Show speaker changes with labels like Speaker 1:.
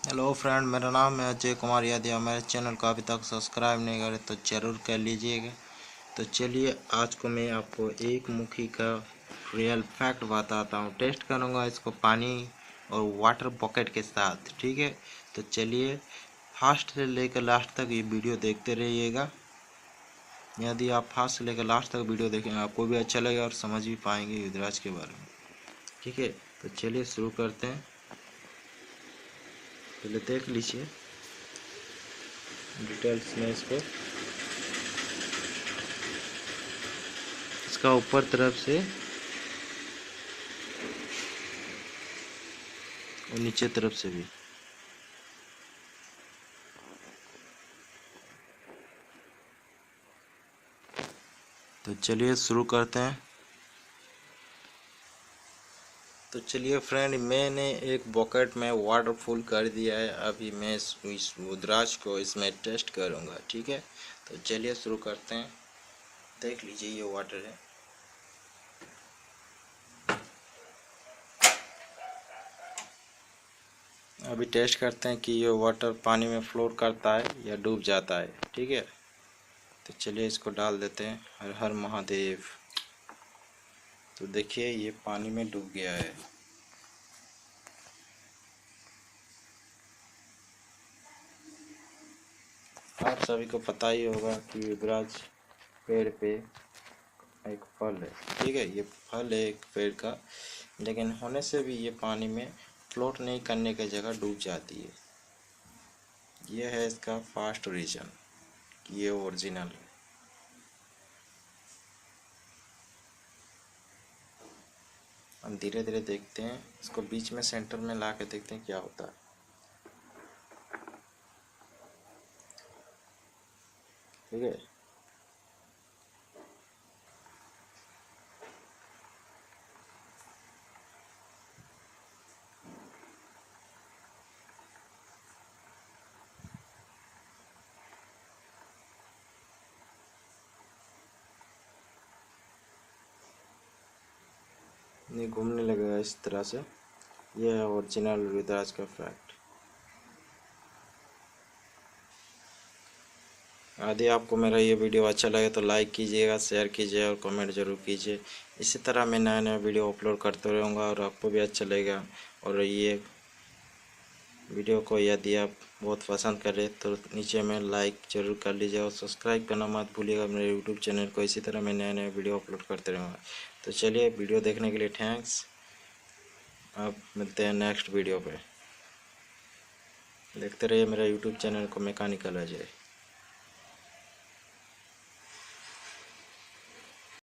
Speaker 1: Hello friend, मेरा नाम है अजय कुमार यादव। मेरे चैनल को अभी तक सब्सक्राइब नहीं करे तो ज़रूर कर लीजिएगा। तो चलिए, आज को मैं आपको एक मुखी का रियल फैक्ट बताता हूँ। टेस्ट करूँगा इसको पानी और वाटर बकेट के साथ, ठीक है। तो चलिए, फास्ट से लेकर लास्ट तक ये वीडियो देखते रहिएगा। यदि आप फास्ट से लेकर लास्ट तक वीडियो देखेंगे आपको भी अच्छा लगेगा और समझ भी पाएंगे रुद्राक्ष के बारे में, ठीक है। तो चलिए शुरू करते हैं। पहले देख लीजिए डिटेल्स में इसका ऊपर तरफ से और नीचे तरफ से भी। तो चलिए शुरू करते हैं। तो चलिए फ्रेंड, मैंने एक बकेट में वाटर फुल कर दिया है। अभी मैं इस रुद्राक्ष को इसमें टेस्ट करूंगा, ठीक है। तो चलिए शुरू करते हैं। देख लीजिए ये वाटर है। अभी टेस्ट करते हैं कि ये वाटर पानी में फ्लोट करता है या डूब जाता है, ठीक है। तो चलिए इसको डाल देते हैं। हर हर महादेव। तो देखिए ये पानी में डूब गया है। आप सभी को पता ही होगा कि रुद्राक्ष पेड़ पे एक फल है, ठीक है। ये फल है एक पेड़ का, लेकिन होने से भी ये पानी में फ्लोट नहीं करने की जगह डूब जाती है। ये है इसका फर्स्ट रीजन कि ये ओरिजिनल है। हम धीरे धीरे देखते हैं इसको, बीच में सेंटर में ला के देखते हैं क्या होता है, ठीक है। ये घूमने लगेगा इस तरह से। ये है ओरिजिनल रुद्राक्ष का फैक्ट। यदि आपको मेरा ये वीडियो अच्छा लगे तो लाइक कीजिएगा, शेयर कीजिए और कमेंट जरूर कीजिए। इसी तरह मैं नया नया वीडियो अपलोड करते रहूँगा और आपको भी अच्छा लगेगा। और ये वीडियो को यदि आप बहुत पसंद करें तो नीचे में लाइक जरूर कर लीजिए और सब्सक्राइब करना मत भूलिएगा मेरे यूट्यूब चैनल को। इसी तरह मैं नए नए वीडियो अपलोड करते रहूँगा। तो चलिए, वीडियो देखने के लिए थैंक्स। अब मिलते हैं नेक्स्ट वीडियो पे। देखते रहिए मेरा यूट्यूब चैनल को मैकेनिकल अजय।